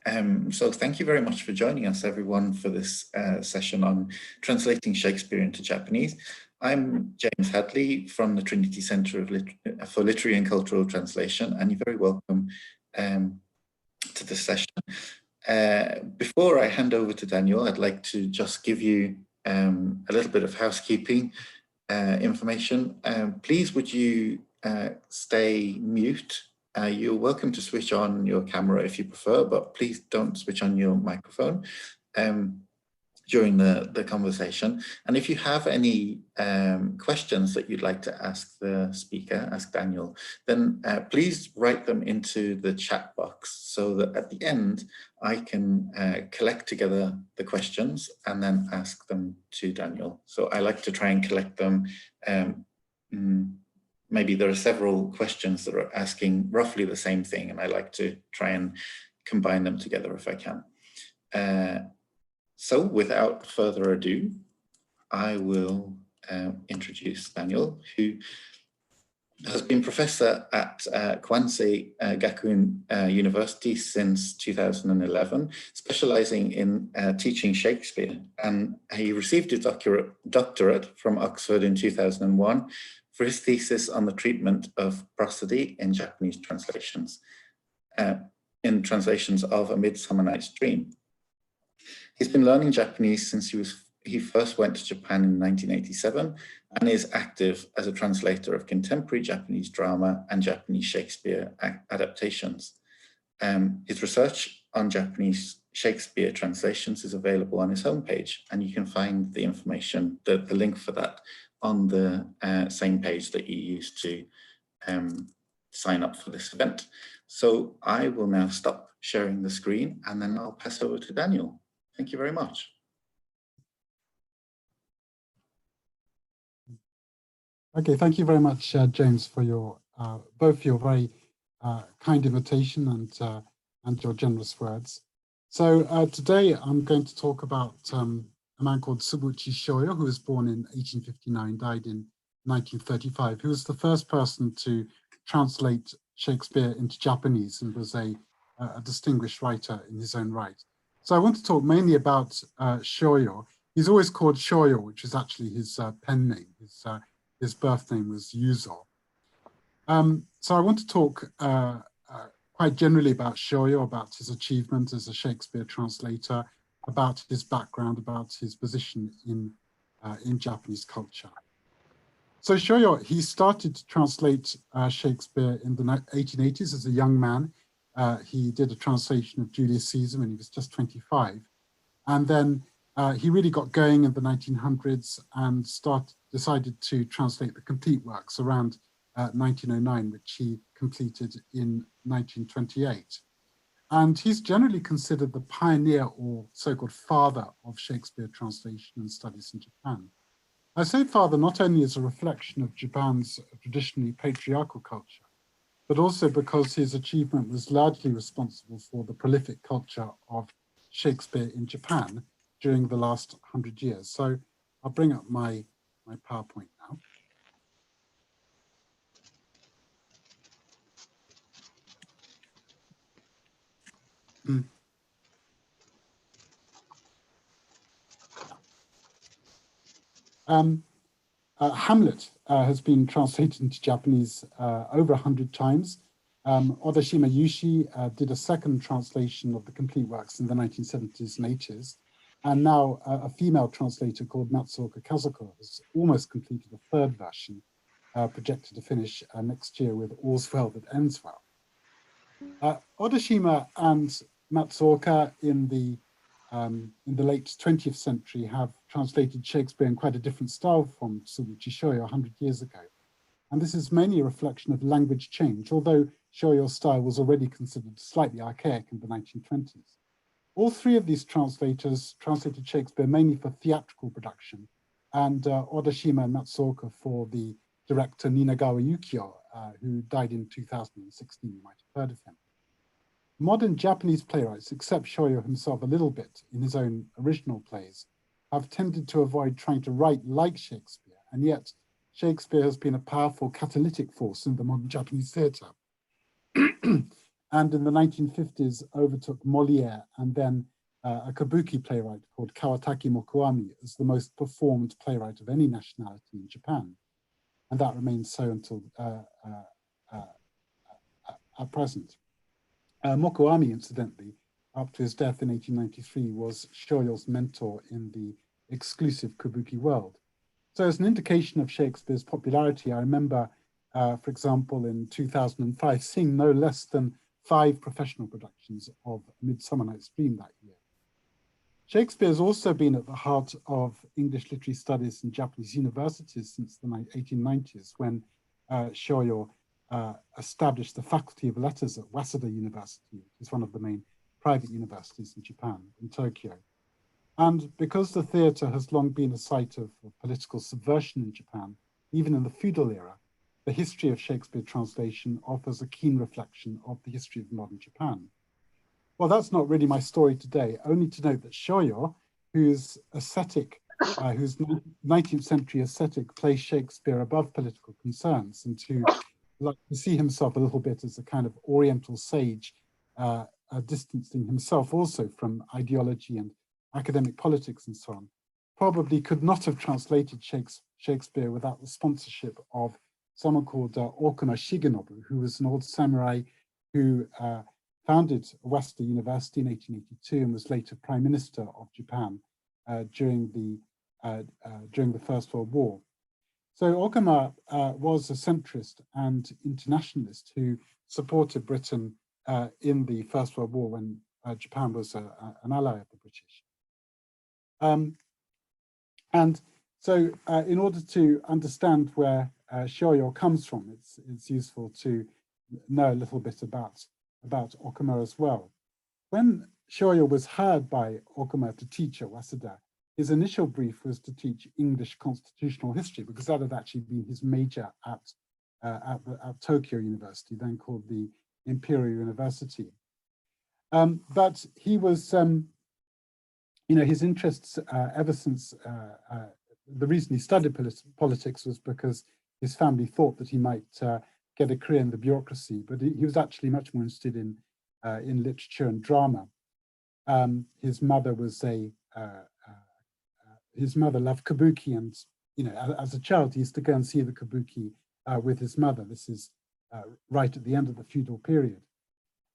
So thank you very much for joining us, everyone, for this session on translating Shakespeare into Japanese. I'm James Hadley from the Trinity Centre for Literary and Cultural Translation, and you're very welcome to this session. Before I hand over to Daniel, I'd like to just give you a little bit of housekeeping information. Please, would you stay mute? You're welcome to switch on your camera if you prefer, but please don't switch on your microphone during the conversation. And if you have any questions that you'd like to ask the speaker, ask Daniel, then please write them into the chat box so that at the end I can collect together the questions and then ask them to Daniel. So I like to try and collect them. Maybe there are several questions that are asking roughly the same thing, and I like to try and combine them together if I can. So without further ado, I will introduce Daniel, who has been professor at Kwansei Gakuen University since 2011, specializing in teaching Shakespeare. And he received his doctorate from Oxford in 2001 for his thesis on the treatment of prosody in Japanese translations, in translations of A Midsummer Night's Dream. He's been learning Japanese since he first went to Japan in 1987 and is active as a translator of contemporary Japanese drama and Japanese Shakespeare adaptations. His research on Japanese Shakespeare translations is available on his homepage, and you can find the information, the link for that, on the same page that you used to sign up for this event. So I will now stop sharing the screen and then I'll pass over to Daniel. Thank you very much. Okay, thank you very much, James, for your both your very kind invitation and your generous words. So today I'm going to talk about a man called Tsubouchi Shoyo, who was born in 1859, died in 1935, who was the first person to translate Shakespeare into Japanese and was a distinguished writer in his own right. So I want to talk mainly about Shoyo. He's always called Shoyo, which is actually his pen name. His birth name was Yuzo. So I want to talk quite generally about Shoyo, about his achievement as a Shakespeare translator, about his background, about his position in Japanese culture. So Shoyo, he started to translate Shakespeare in the 1880s as a young man. He did a translation of Julius Caesar when he was just 25. And then he really got going in the 1900s and decided to translate the complete works around 1909, which he completed in 1928. And he's generally considered the pioneer or so-called father of Shakespeare translation and studies in Japan. I say father not only as a reflection of Japan's traditionally patriarchal culture, but also because his achievement was largely responsible for the prolific culture of Shakespeare in Japan during the last 100 years. So I'll bring up my PowerPoint now. Hamlet has been translated into Japanese over 100 times. Odashima Yushi did a second translation of the complete works in the 1970s and 80s. And now a female translator called Matsuoka Kazuko has almost completed a third version, projected to finish next year with All's Well That Ends Well. Odashima and Matsuoka in the late 20th century have translated Shakespeare in quite a different style from Tsubouchi Shoyo 100 years ago. And this is mainly a reflection of language change, although Shoyo's style was already considered slightly archaic in the 1920s. All three of these translators translated Shakespeare mainly for theatrical production, and Odashima and Matsuoka for the director Ninagawa Yukio, who died in 2016, you might have heard of him. Modern Japanese playwrights, except Shoyo himself a little bit in his own original plays, have tended to avoid trying to write like Shakespeare, and yet Shakespeare has been a powerful catalytic force in the modern Japanese theatre. and in the 1950s overtook Molière and then a kabuki playwright called Kawataki Mokuami as the most performed playwright of any nationality in Japan. And that remains so until at present. Mokuami, incidentally, up to his death in 1893, was Shoyo's mentor in the exclusive kabuki world. So as an indication of Shakespeare's popularity, I remember, for example, in 2005, seeing no less than 5 professional productions of Midsummer Night's Dream that year. Shakespeare has also been at the heart of English literary studies in Japanese universities since the 1890s, when Shoyo established the Faculty of Letters at Waseda University, which is one of the main private universities in Japan, in Tokyo. And because the theatre has long been a site of political subversion in Japan, even in the feudal era, the history of Shakespeare translation offers a keen reflection of the history of modern Japan. Well, that's not really my story today, only to note that Shoyo, whose 19th century ascetic, placed Shakespeare above political concerns, and who like to see himself a little bit as a kind of Oriental sage, distancing himself also from ideology and academic politics and so on, probably could not have translated Shakespeare without the sponsorship of someone called Okuma Shigenobu, who was an old samurai who founded Waseda University in 1882 and was later Prime Minister of Japan during the First World War. So Okuma was a centrist and internationalist who supported Britain in the First World War when Japan was an ally of the British. And so in order to understand where Shoyo comes from, it's useful to know a little bit about Okuma as well. When Shoyo was hired by Okuma to teach at Waseda, his initial brief was to teach English constitutional history, because that had actually been his major at Tokyo University, then called the Imperial University. But he was, his interests ever since, the reason he studied politics was because his family thought that he might get a career in the bureaucracy, but he was actually much more interested in literature and drama. His mother was his mother loved kabuki, and as a child he used to go and see the kabuki with his mother. This is right at the end of the feudal period.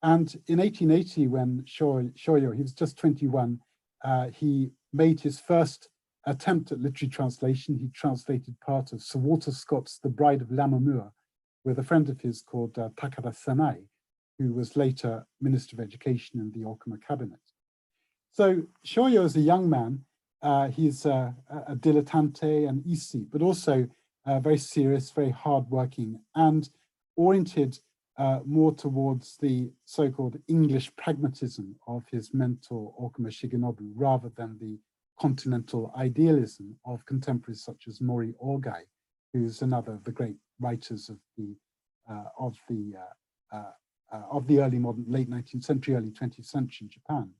And in 1880, when Shoyo, he was just 21, he made his first attempt at literary translation. He translated part of Sir Walter Scott's The Bride of Lammermoor with a friend of his called Takada Sanai, who was later Minister of Education in the Okuma cabinet. So Shoyo, as a young man, he's a dilettante and issy, but also very serious, very hardworking, and oriented more towards the so-called English pragmatism of his mentor Okuma Shigenobu, rather than the continental idealism of contemporaries such as Mori Ogai, who's another of the great writers of the early modern, late 19th century, early 20th century in Japan.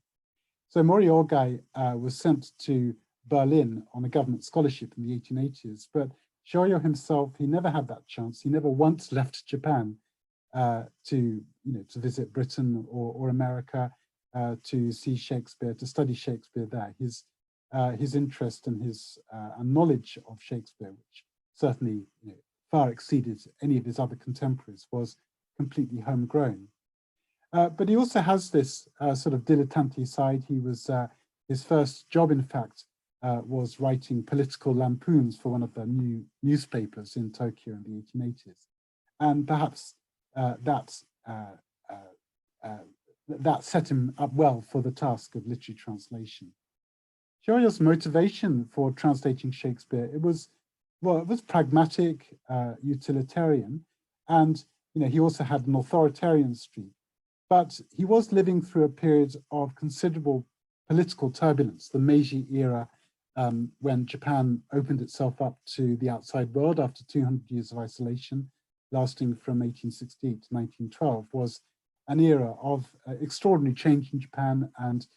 So Mori Ogai was sent to Berlin on a government scholarship in the 1880s, but Shoyo himself, he never had that chance. He never once left Japan to visit Britain or America, to see Shakespeare, to study Shakespeare there. His interest and his knowledge of Shakespeare, which certainly far exceeded any of his other contemporaries, was completely homegrown. But he also has this sort of dilettante side. He was his first job, in fact, was writing political lampoons for one of the new newspapers in Tokyo in the 1880s, and perhaps that set him up well for the task of literary translation. Shoyo's motivation for translating Shakespeare, it was pragmatic, utilitarian, and he also had an authoritarian streak. But he was living through a period of considerable political turbulence, the Meiji era, when Japan opened itself up to the outside world after 200 years of isolation, lasting from 1868 to 1912, was an era of extraordinary change in Japan, and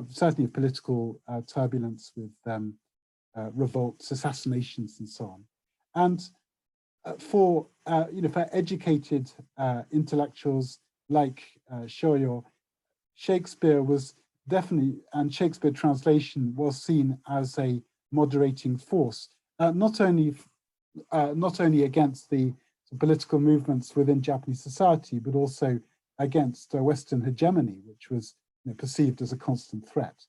certainly of political turbulence with revolts, assassinations, and so on. And for educated intellectuals like Shoyo, Shakespeare was definitely, and Shakespeare translation was seen as a moderating force, not only against the political movements within Japanese society, but also against Western hegemony, which was perceived as a constant threat.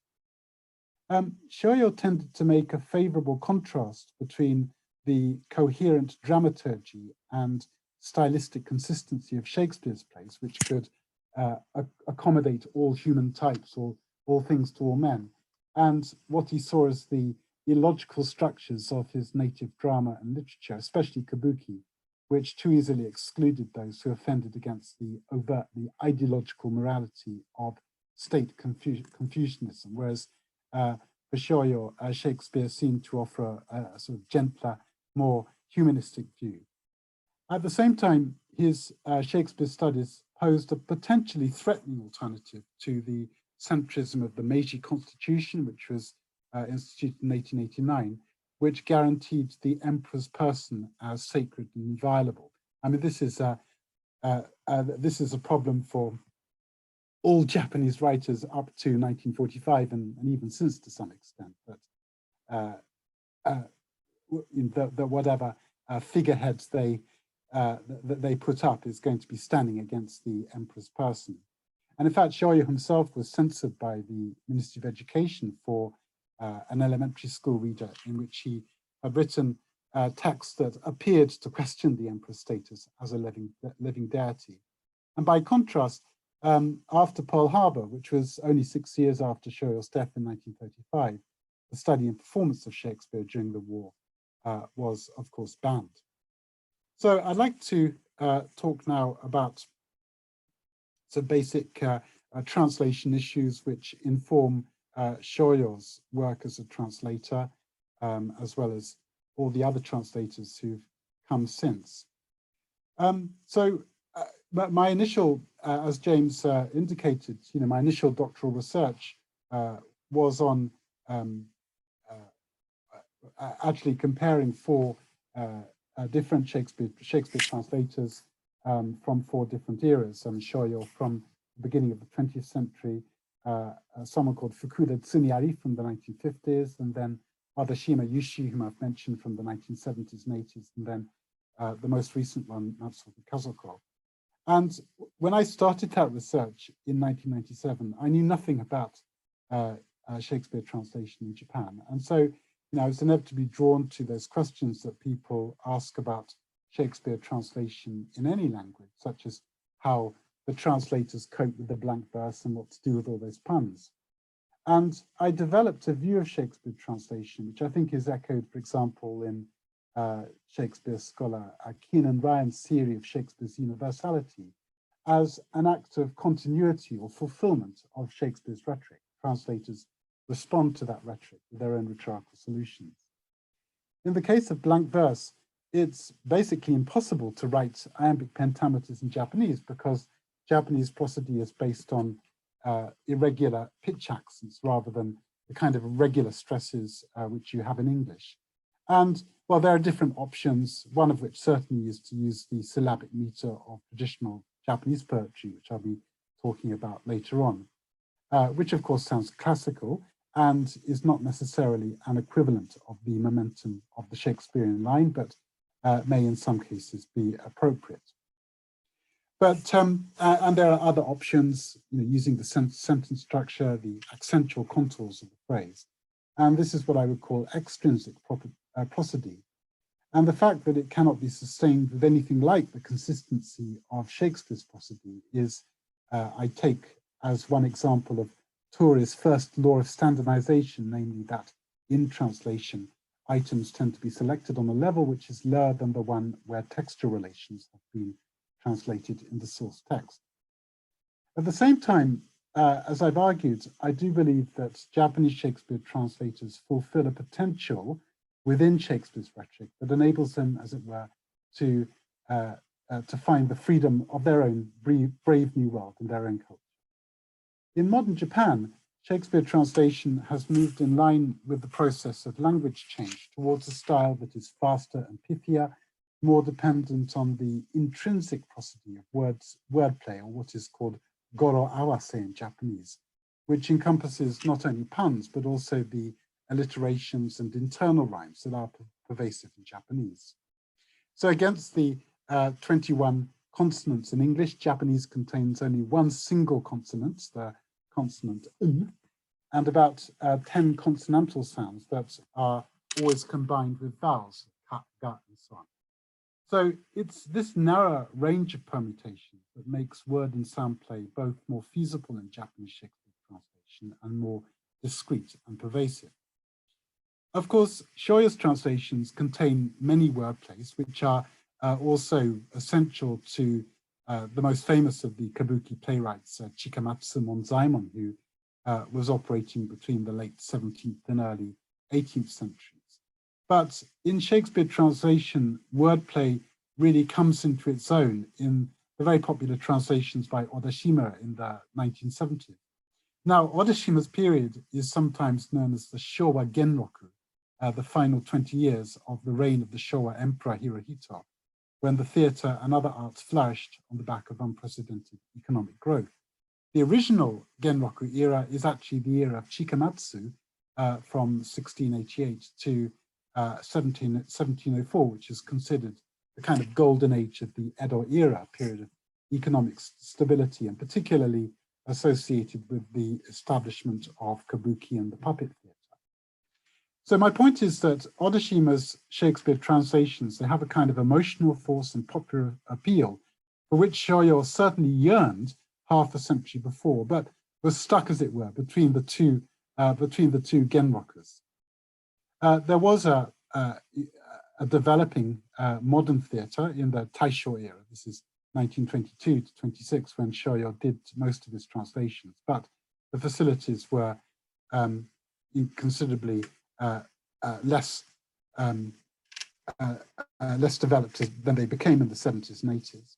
Shoyo tended to make a favorable contrast between the coherent dramaturgy and stylistic consistency of Shakespeare's plays, which could accommodate all human types or all things to all men, and what he saw as the illogical structures of his native drama and literature, especially kabuki, which too easily excluded those who offended against the overtly ideological morality of state Confucianism, whereas for Shoyo, Shakespeare seemed to offer a sort of gentler, more humanistic view. At the same time, his Shakespeare studies posed a potentially threatening alternative to the centrism of the Meiji Constitution, which was instituted in 1889, which guaranteed the emperor's person as sacred and inviolable. I mean, this is a problem for all Japanese writers up to 1945 and even since to some extent. That whatever figureheads that they put up is going to be standing against the emperor's person. And in fact, Shoyo himself was censored by the Ministry of Education for an elementary school reader in which he had written texts that appeared to question the emperor's status as a living deity. And by contrast, after Pearl Harbor, which was only 6 years after Shoyo's death in 1935, the study and performance of Shakespeare during the war was, of course, banned. So I'd like to talk now about some basic translation issues which inform Shoyo's work as a translator, as well as all the other translators who've come since. But my initial, as James indicated, my initial doctoral research was on actually comparing four different Shakespeare translators from four different eras. Shoyo from the beginning of the 20th century, someone called Fukuda Tsunyari from the 1950s, and then Adashima Yushi, whom I've mentioned, from the 1970s and 80s, and then the most recent one, Natsuki Kazuko. And when I started that research in 1997, I knew nothing about Shakespeare translation in Japan. And so, I was inevitably drawn to those questions that people ask about Shakespeare translation in any language, such as how the translators cope with the blank verse and what to do with all those puns. And I developed a view of Shakespeare translation, which I think is echoed, for example, in Shakespeare scholar Keenan Ryan's theory of Shakespeare's universality, as an act of continuity or fulfillment of Shakespeare's rhetoric. Translators respond to that rhetoric with their own rhetorical solutions. In the case of blank verse, it's basically impossible to write iambic pentameters in Japanese because Japanese prosody is based on irregular pitch accents rather than the kind of regular stresses which you have in English. And well, there are different options, one of which certainly is to use the syllabic meter of traditional Japanese poetry, which I'll be talking about later on, which of course sounds classical and is not necessarily an equivalent of the momentum of the Shakespearean line, but may in some cases be appropriate. But, and there are other options, using the sentence structure, the accentual contours of the phrase. And this is what I would call extrinsic prosody. And the fact that it cannot be sustained with anything like the consistency of Shakespeare's prosody is, I take as one example of Tory's first law of standardization, namely that in translation, items tend to be selected on a level which is lower than the one where textual relations have been translated in the source text. At the same time, as I've argued, I do believe that Japanese Shakespeare translators fulfill a potential within Shakespeare's rhetoric that enables them, as it were, to find the freedom of their own brave new world and their own culture. In modern Japan, Shakespeare translation has moved in line with the process of language change towards a style that is faster and pithier, more dependent on the intrinsic prosody of wordplay, or what is called goro awase in Japanese, which encompasses not only puns, but also the alliterations and internal rhymes that are pervasive in Japanese. So against the 21 consonants in English, Japanese contains only one single consonant, the consonant n, and about 10 consonantal sounds that are always combined with vowels, ka, ga, and so on. So it's this narrow range of permutations that makes word and sound play both more feasible in Japanese Shakespeare translation and more discrete and pervasive. Of course, Shoyo's translations contain many wordplays, which are also essential to the most famous of the kabuki playwrights, Chikamatsu Monzaemon, who was operating between the late 17th and early 18th centuries. But in Shakespeare translation, wordplay really comes into its own in the very popular translations by Odashima in the 1970s. Now, Odashima's period is sometimes known as the Showa Genroku, the final 20 years of the reign of the Showa Emperor Hirohito, when the theatre and other arts flourished on the back of unprecedented economic growth. The original Genroku era is actually the era of Chikamatsu from 1688 to 1704, which is considered the kind of golden age of the Edo era, period of economic stability, and particularly associated with the establishment of kabuki and the puppet theatre. So my point is that Odashima's Shakespeare translations, they have a kind of emotional force and popular appeal for which Shoyo certainly yearned half a century before, but was stuck, as it were, between the two Genrokus. There was a developing modern theatre in the Taisho era. This is 1922 to 26 when Shoyo did most of his translations, but the facilities were considerably less developed than they became in the 70s and 80s.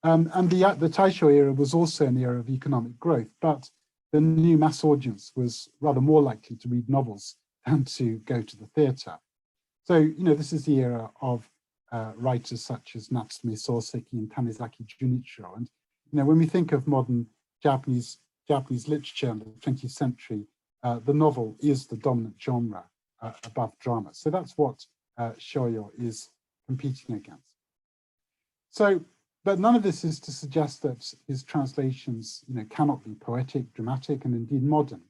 And the Taisho era was also an era of economic growth, but the new mass audience was rather more likely to read novels than to go to the theatre. So, this is the era of writers such as Natsume Soseki and Tanizaki Junichiro. And, when we think of modern Japanese literature in the 20th century, the novel is the dominant genre above drama. So that's what Shoyo is competing against. So, but none of this is to suggest that his translations, cannot be poetic, dramatic, and indeed modern.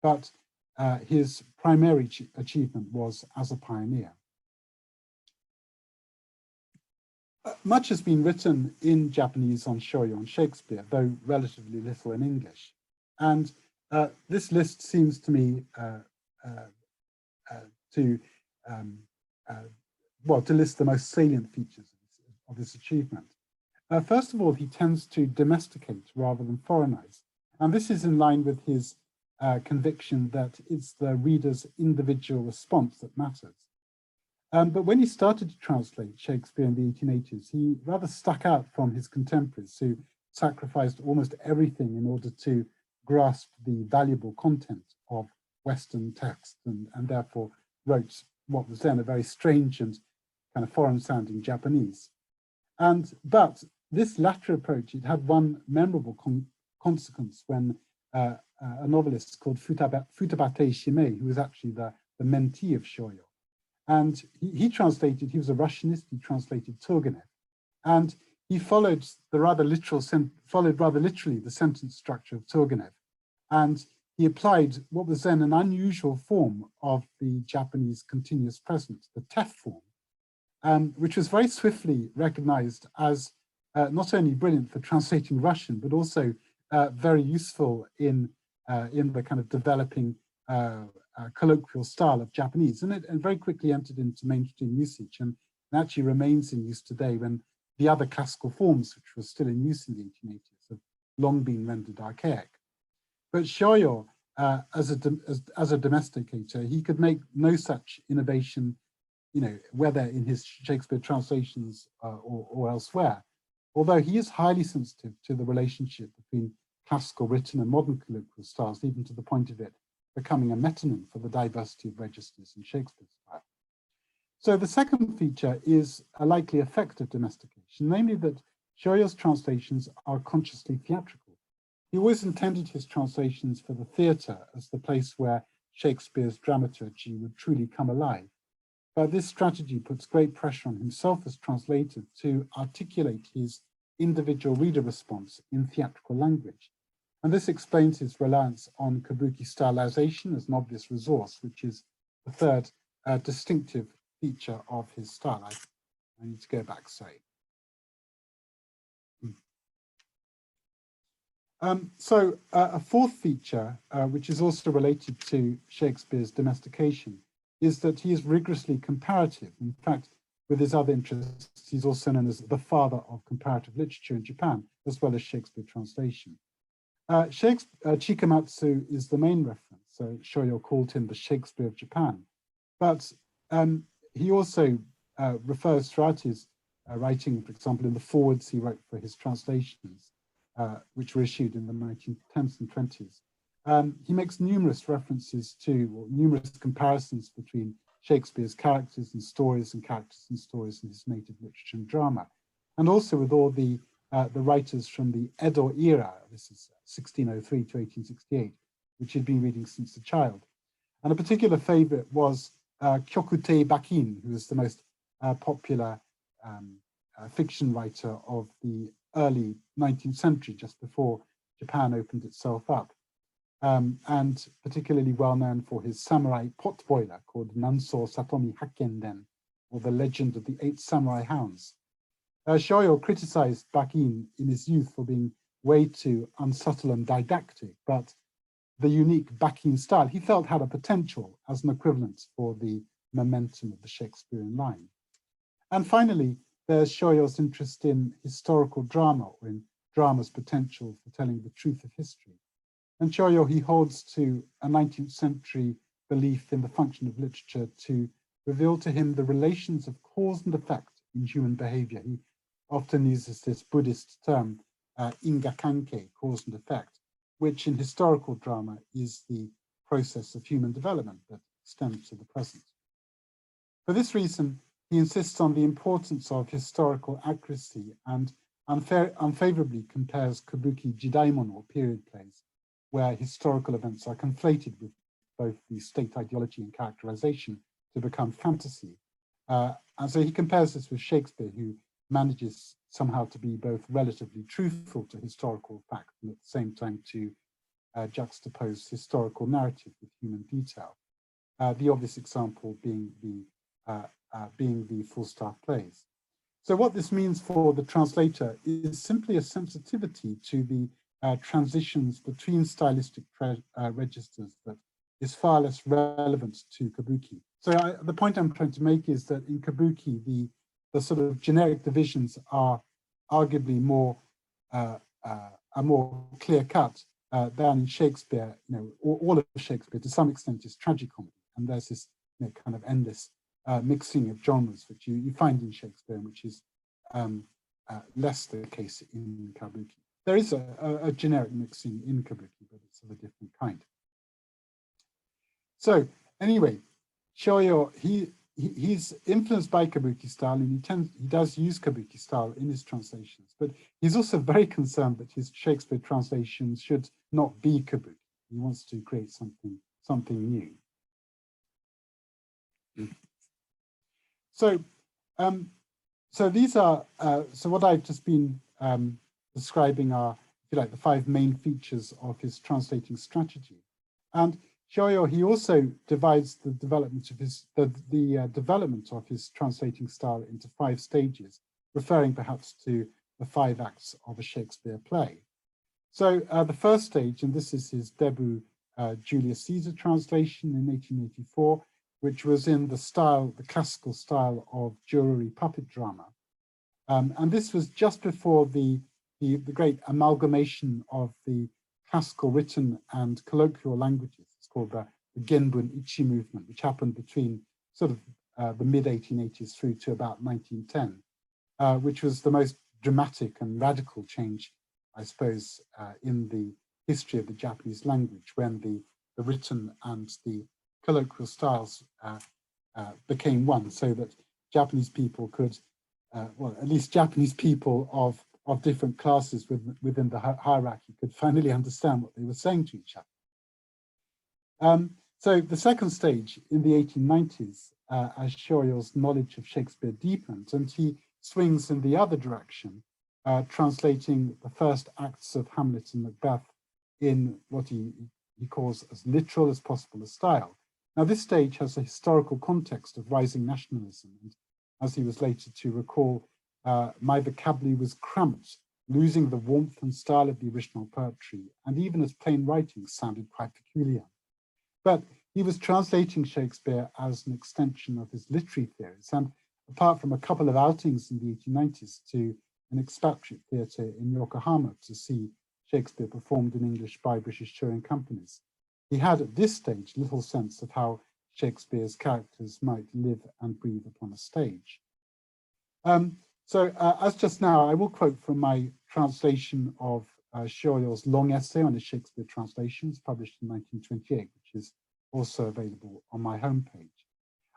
But his primary achievement was as a pioneer. Much has been written in Japanese on Shoyo and Shakespeare, though relatively little in English. And this list seems to me to list the most salient features of this achievement. First of all, he tends to domesticate rather than foreignize. And this is in line with his conviction that it's the reader's individual response that matters. But when he started to translate Shakespeare in the 1880s, he rather stuck out from his contemporaries who sacrificed almost everything in order to grasp the valuable content of Western text and therefore wrote what was then a very strange and kind of foreign-sounding Japanese. But this latter approach, it had one memorable consequence when a novelist called Futabate Shimei, who was actually the mentee of Shoyo, and he was a Russianist, he translated Turgenev, and he followed rather literally the sentence structure of Turgenev, and he applied what was then an unusual form of the Japanese continuous present, the tef form, which was very swiftly recognized as not only brilliant for translating Russian, but also very useful in the kind of developing colloquial style of Japanese. And it very quickly entered into mainstream usage and actually remains in use today when the other classical forms, which were still in use in the 1880s, have long been rendered archaic. But Shoyo, as a domesticator, he could make no such innovation, whether in his Shakespeare translations or elsewhere, although he is highly sensitive to the relationship between classical written and modern colloquial styles, even to the point of it becoming a metonym for the diversity of registers in Shakespeare's style. So the second feature is a likely effect of domestication, namely that Shoyo's translations are consciously theatrical. He always intended his translations for the theatre as the place where Shakespeare's dramaturgy would truly come alive. But this strategy puts great pressure on himself as translator to articulate his individual reader response in theatrical language. And this explains his reliance on kabuki stylization as an obvious resource, which is the third distinctive feature of his style. I need to go back, sorry. A fourth feature, which is also related to Shakespeare's domestication, is that he is rigorously comparative. In fact, with his other interests, he's also known as the father of comparative literature in Japan, as well as Shakespeare translation. Chikamatsu is the main reference, so Shoyo called him the Shakespeare of Japan. But he also refers throughout his writing, for example, in the forwards he wrote for his translations, which were issued in the 1910s and 20s. He makes numerous references to, or numerous comparisons between Shakespeare's characters and characters and stories in his native literature and drama, and also with all the writers from the Edo era. This is 1603 to 1868, which he'd been reading since a child. And a particular favorite was Kyokutei Bakin, who is the most popular fiction writer of the early 19th century, just before Japan opened itself up, and particularly well known for his samurai potboiler called Nanso Satomi Hakkenden, or The Legend of the Eight Samurai Hounds. Shoyo criticized Bakin in his youth for being way too unsubtle and didactic, but the unique Bakin style he felt had a potential as an equivalent for the momentum of the Shakespearean line. And finally, there's Shoyo's interest in historical drama, or in drama's potential for telling the truth of history. And Shoyo, he holds to a 19th century belief in the function of literature to reveal to him the relations of cause and effect in human behavior. He often uses this Buddhist term, ingakanke, cause and effect, which in historical drama is the process of human development that extends to the present. For this reason, he insists on the importance of historical accuracy and unfavorably compares kabuki jidaimon, or period plays, where historical events are conflated with both the state ideology and characterization to become fantasy. And so he compares this with Shakespeare, who manages somehow to be both relatively truthful to historical fact and at the same time to juxtapose historical narrative with human detail. The obvious example being the full-staff plays. So what this means for the translator is simply a sensitivity to the transitions between stylistic registers that is far less relevant to kabuki. So the point I'm trying to make is that in kabuki, the sort of generic divisions are arguably more clear-cut than in Shakespeare. You know, all of Shakespeare to some extent is tragicomedy, and there's this kind of endless mixing of genres which you find in Shakespeare, which is less the case in kabuki. There is a generic mixing in kabuki, but it's of a different kind. So anyway, Shoyo, he's influenced by kabuki style, and he does use kabuki style in his translations, but he's also very concerned that his Shakespeare translations should not be kabuki. He wants to create something new. So, so these are so what I've just been describing are, if you like, the 5 main features of his translating strategy. And Shoyo, he also divides the development of his development of his translating style into 5 stages, referring perhaps to the 5 acts of a Shakespeare play. So the first stage, and this is his debut Julius Caesar translation in 1884, which was in the classical style of jewelry puppet drama. And this was just before the great amalgamation of the classical written and colloquial languages. It's called the Genbun Ichi movement, which happened between sort of the mid-1880s through to about 1910, which was the most dramatic and radical change, I suppose, in the history of the Japanese language, when the written and the colloquial styles became one, so that Japanese people could, well, at least Japanese people of different classes within the hierarchy could finally understand what they were saying to each other. So the second stage in the 1890s, as Shoyo's knowledge of Shakespeare deepened, and he swings in the other direction, translating the first acts of Hamlet and Macbeth in what he calls as literal as possible a style. Now, this stage has a historical context of rising nationalism, and as he was later to recall, my vocabulary was cramped, losing the warmth and style of the original poetry, and even as plain writing sounded quite peculiar. But he was translating Shakespeare as an extension of his literary theories, and apart from a couple of outings in the 1890s to an expatriate theatre in Yokohama to see Shakespeare performed in English by British touring companies, he had at this stage little sense of how Shakespeare's characters might live and breathe upon a stage. As just now, I will quote from my translation of Shoyo's long essay on his Shakespeare translations, published in 1928, which is also available on my homepage.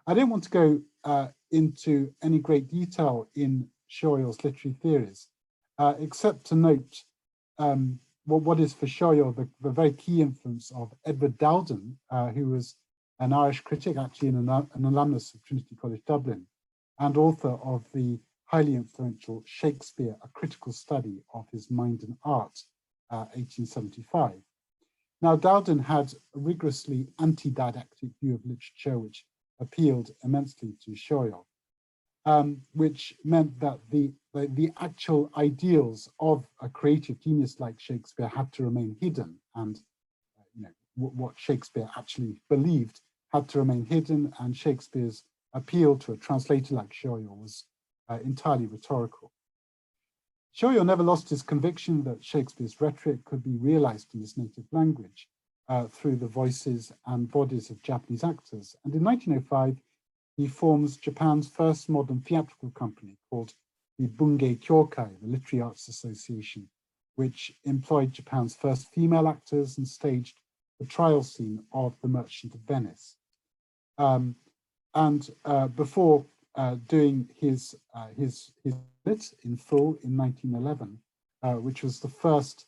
I don't want to go into any great detail in Shoyo's literary theories, except to note what is for Shoyo the very key influence of Edward Dowden, who was an Irish critic, actually an alumnus of Trinity College Dublin, and author of the highly influential Shakespeare, A Critical Study of His Mind and Art, 1875. Now, Dowden had a rigorously anti-didactic view of literature, which appealed immensely to Shoyo, which meant that the actual ideals of a creative genius like Shakespeare had to remain hidden, and what Shakespeare actually believed had to remain hidden, and Shakespeare's appeal to a translator like Shoyo was entirely rhetorical. Shoyo never lost his conviction that Shakespeare's rhetoric could be realized in his native language through the voices and bodies of Japanese actors. And in 1905, he forms Japan's first modern theatrical company called the Bungei Kyokai, the Literary Arts Association, which employed Japan's first female actors and staged the trial scene of The Merchant of Venice. Before doing his bit in full in 1911, which was the first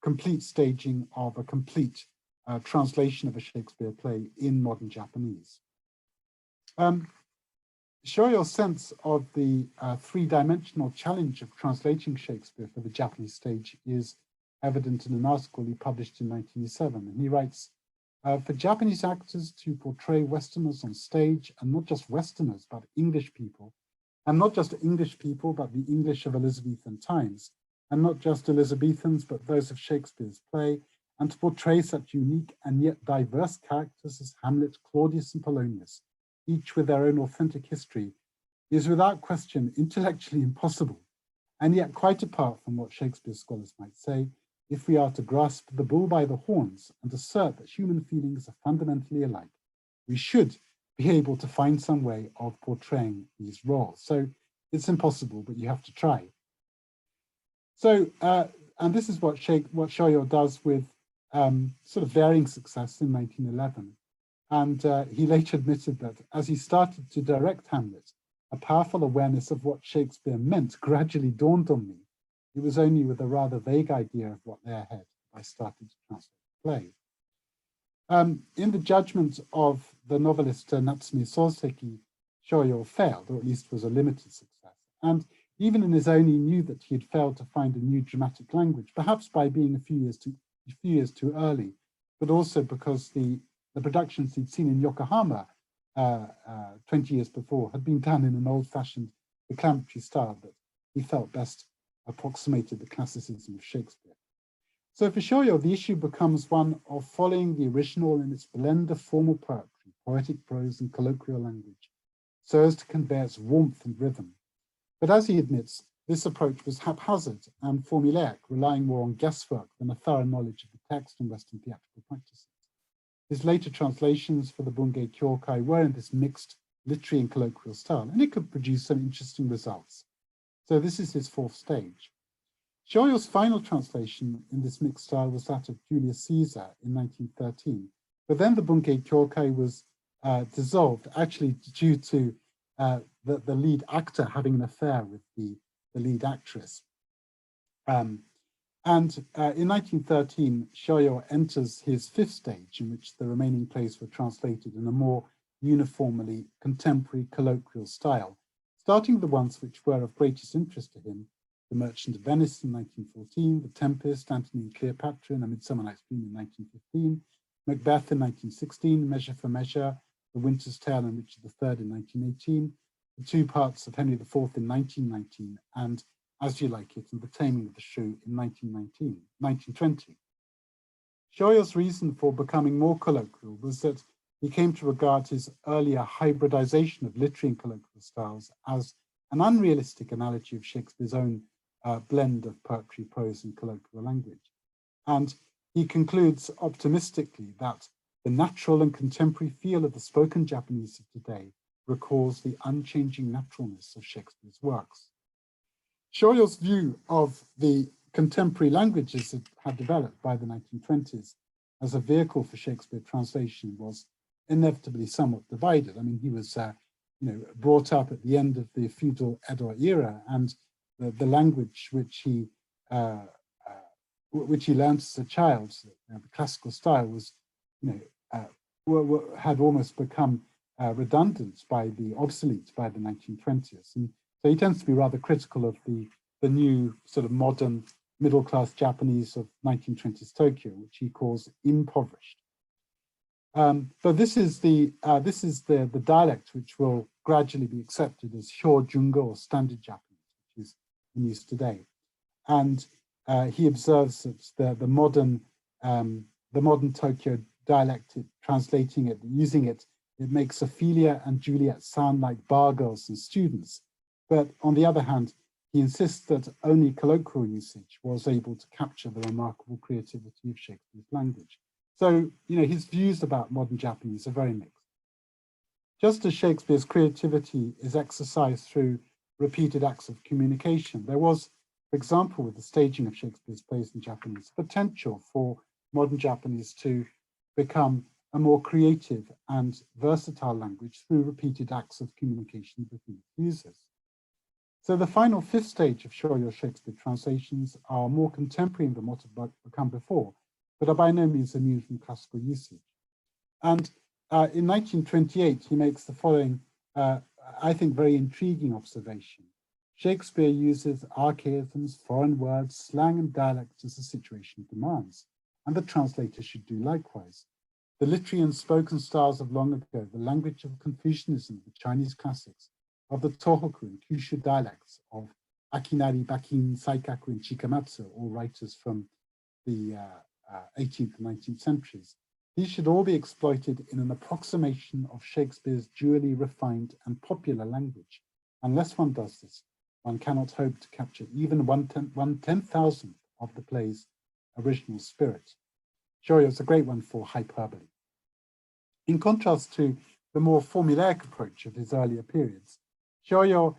complete staging of a complete translation of a Shakespeare play in modern Japanese. Shoyo's sense of the three-dimensional challenge of translating Shakespeare for the Japanese stage is evident in an article he published in 1907, and he writes, for Japanese actors to portray Westerners on stage, and not just Westerners, but English people, and not just English people, but the English of Elizabethan times, and not just Elizabethans, but those of Shakespeare's play, and to portray such unique and yet diverse characters as Hamlet, Claudius, and Polonius, each with their own authentic history, is without question intellectually impossible, and yet quite apart from what Shakespeare scholars might say, if we are to grasp the bull by the horns and assert that human feelings are fundamentally alike, we should be able to find some way of portraying these roles. So it's impossible, but you have to try. So, and this is what Shoyo does with sort of varying success in 1911. And he later admitted that as he started to direct Hamlet, a powerful awareness of what Shakespeare meant gradually dawned on me. It was only with a rather vague idea of what lay ahead I started to translate the play. In the judgment of the novelist Natsume Soseki, Shoyo failed, or at least was a limited success. And even in his own, he knew that he had failed to find a new dramatic language, perhaps by being a few years too early, but also because the productions he'd seen in Yokohama 20 years before had been done in an old-fashioned declamatory style that he felt best approximated the classicism of Shakespeare. So for Shoyo, the issue becomes one of following the original in its blend of formal poetry, poetic prose, and colloquial language, so as to convey its warmth and rhythm. But as he admits, this approach was haphazard and formulaic, relying more on guesswork than a thorough knowledge of the text and Western theatrical practices. His later translations for the Bungei Kyokai were in this mixed literary and colloquial style, and it could produce some interesting results. So this is his fourth stage. Shoyo's final translation in this mixed style was that of Julius Caesar in 1913, but then the Bungei Kyokai was dissolved, actually due to the lead actor having an affair with the lead actress. In 1913, Shoyo enters his fifth stage, in which the remaining plays were translated in a more uniformly contemporary colloquial style, starting with the ones which were of greatest interest to him: The Merchant of Venice in 1914, The Tempest, Antony and Cleopatra, and A Midsummer Night's Dream in 1915, Macbeth in 1916, Measure for Measure, The Winter's Tale and Richard III in 1918, the two parts of Henry IV in 1919, and As You Like It and The Taming of the Shrew in 1920. Shoyo's reason for becoming more colloquial was that he came to regard his earlier hybridization of literary and colloquial styles as an unrealistic analogy of Shakespeare's own blend of poetry, prose, and colloquial language. And he concludes optimistically that the natural and contemporary feel of the spoken Japanese of today recalls the unchanging naturalness of Shakespeare's works. Shoyo's view of the contemporary languages that had developed by the 1920s as a vehicle for Shakespeare translation was inevitably somewhat divided. I mean, he was brought up at the end of the feudal Edo era, and the language which he learned as a child, the classical style, was had almost become redundant, obsolete by the 1920s. And so he tends to be rather critical of the new sort of modern middle-class Japanese of 1920s Tokyo, which he calls impoverished. But this is the dialect which will gradually be accepted as Hyojungo, or standard Japanese, which is in use today. And he observes that the modern Tokyo dialect, translating it, using it, it makes Ophelia and Juliet sound like bar girls and students. But on the other hand, he insists that only colloquial usage was able to capture the remarkable creativity of Shakespeare's language. So, his views about modern Japanese are very mixed. Just as Shakespeare's creativity is exercised through repeated acts of communication, there was, for example, with the staging of Shakespeare's plays in Japanese, potential for modern Japanese to become a more creative and versatile language through repeated acts of communication between users. So the final fifth stage of Shoyo Shakespeare translations are more contemporary than what had become before, but are by no means immune from classical usage. And in 1928, he makes the following, I think, very intriguing observation. Shakespeare uses archaisms, foreign words, slang, and dialects as the situation demands, and the translator should do likewise. The literary and spoken styles of long ago, the language of Confucianism, the Chinese classics, of the Tohoku and Kyushu dialects of Akinari, Bakin, Saikaku, and Chikamatsu, all writers from the 18th and 19th centuries. These should all be exploited in an approximation of Shakespeare's dually refined and popular language. Unless one does this, one cannot hope to capture even 1/10,000th of the play's original spirit. Shoyo is a great one for hyperbole. In contrast to the more formulaic approach of his earlier periods, Shoyo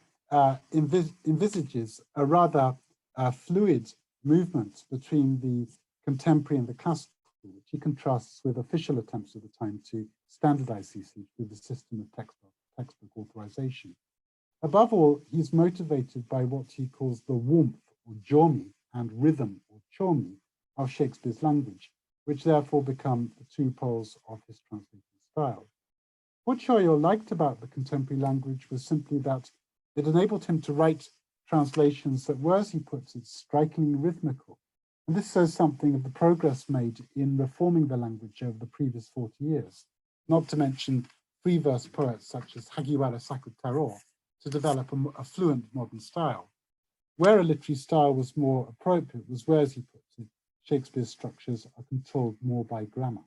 envisages a rather fluid movement between the contemporary and the classical, which he contrasts with official attempts at the time to standardize usage with the system of textbook authorization. Above all, he's motivated by what he calls the warmth, or jomi, and rhythm, or chomi, of Shakespeare's language, which therefore become the two poles of his translating style. What Shoyo liked about the contemporary language was simply that it enabled him to write translations that were, as he puts it, strikingly rhythmical. And this says something of the progress made in reforming the language over the previous 40 years, not to mention free verse poets such as Hagiwara Sakutaro to develop a fluent modern style. Where a literary style was more appropriate was where, as he puts it, Shakespeare's structures are controlled more by grammar.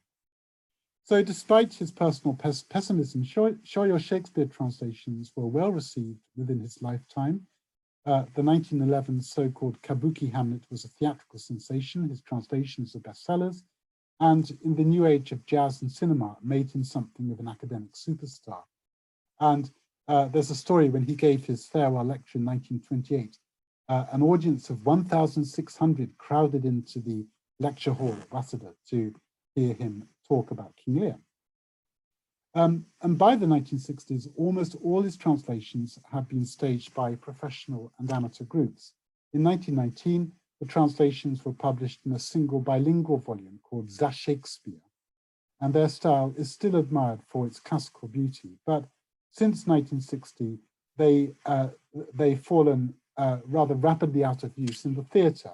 So despite his personal pessimism, Shoyo Shakespeare translations were well received within his lifetime. The 1911 so-called Kabuki Hamlet was a theatrical sensation. His translations are bestsellers. And in the new age of jazz and cinema, made him something of an academic superstar. And there's a story when he gave his farewell lecture in 1928, an audience of 1,600 crowded into the lecture hall at Waseda to hear him talk about King Lear. And by the 1960s, almost all his translations have been staged by professional and amateur groups. In 1919, the translations were published in a single bilingual volume called The Shakespeare, and their style is still admired for its classical beauty. But since 1960, they've fallen rather rapidly out of use in the theatre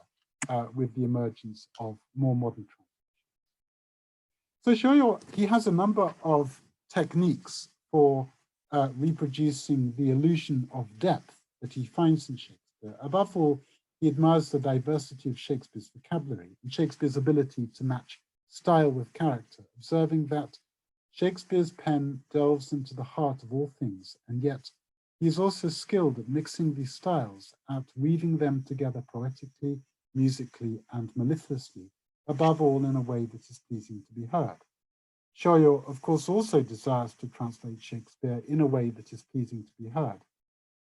with the emergence of more modern translations. So Shoyo, he has a number of techniques for reproducing the illusion of depth that he finds in Shakespeare. Above all, he admires the diversity of Shakespeare's vocabulary and Shakespeare's ability to match style with character, observing that Shakespeare's pen delves into the heart of all things, and yet he is also skilled at mixing these styles, at weaving them together poetically, musically, and mellifluously, above all in a way that is pleasing to be heard. Shoyo, of course, also desires to translate Shakespeare in a way that is pleasing to be heard,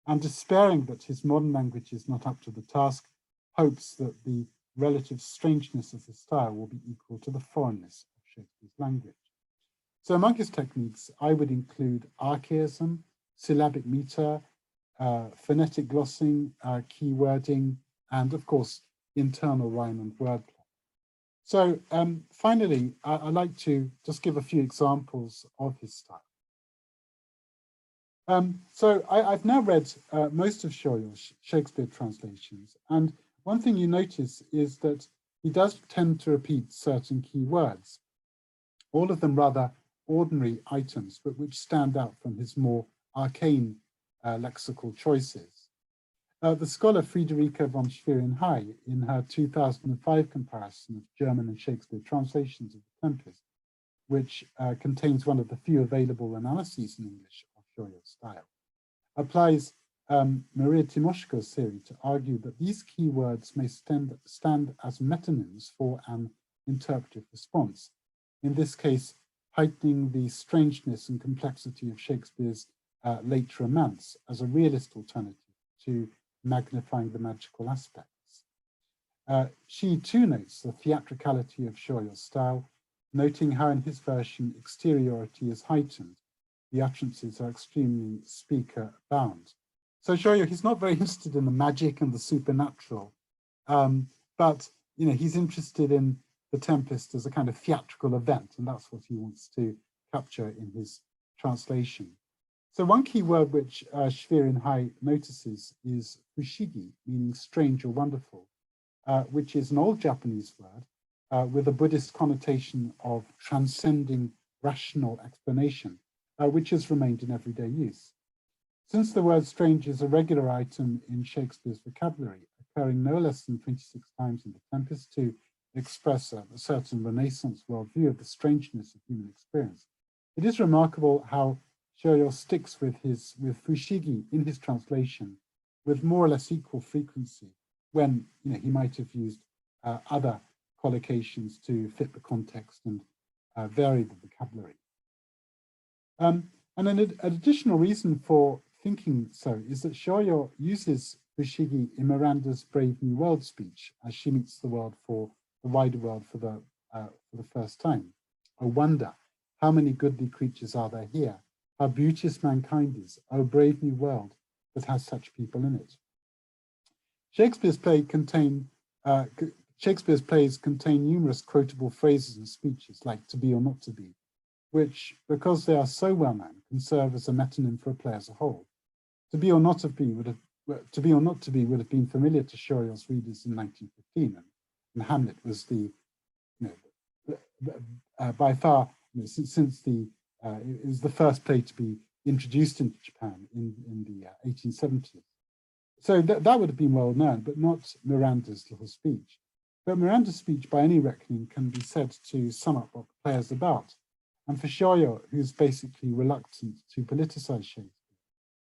and despairing that his modern language is not up to the task, hopes that the relative strangeness of his style will be equal to the foreignness of Shakespeare's language. So among his techniques, I would include archaism, syllabic meter, phonetic glossing, key wording, and of course, internal rhyme and wordplay. So finally, I'd like to just give a few examples of his style. So I've now read most of Shoyo's Shakespeare translations, and one thing you notice is that he does tend to repeat certain key words, all of them rather ordinary items, but which stand out from his more arcane lexical choices. The scholar Friederike von Schwerin-Hay, in her 2005 comparison of German and Shakespeare translations of The Tempest, which contains one of the few available analyses in English of Shoyo's style, applies Maria Timoshko's theory to argue that these keywords may stand as metonyms for an interpretive response, in this case, heightening the strangeness and complexity of Shakespeare's late romance as a realist alternative to magnifying the magical aspects. She too notes the theatricality of Shoyo's style, noting how in his version exteriority is heightened, the utterances are extremely speaker-bound. So Shoyo, he's not very interested in the magic and the supernatural, but he's interested in The Tempest as a kind of theatrical event, and that's what he wants to capture in his translation. So one key word which Schwerin-Hay notices is fushigi, meaning strange or wonderful, which is an old Japanese word with a Buddhist connotation of transcending rational explanation, which has remained in everyday use. Since the word strange is a regular item in Shakespeare's vocabulary, occurring no less than 26 times in The Tempest to express a certain Renaissance worldview of the strangeness of human experience, it is remarkable how Shoyo sticks with fushigi in his translation with more or less equal frequency when he might have used other collocations to fit the context and vary the vocabulary. And an additional reason for thinking so is that Shoyo uses fushigi in Miranda's Brave New World speech as she meets the world for the wider world for the first time. Oh wonder, how many goodly creatures are there here? How beauteous mankind is, oh brave new world that has such people in it. Shakespeare's plays contain numerous quotable phrases and speeches like to be or not to be, which, because they are so well known, can serve as a metonym for a play as a whole. To be or not to be would have been familiar to Shoyo's readers in 1915, and Hamlet was by far since it was the first play to be introduced into Japan in the 1870s. So that would have been well known, but not Miranda's little speech. But Miranda's speech, by any reckoning, can be said to sum up what the play is about. And for Shoyo, who's basically reluctant to politicize Shakespeare,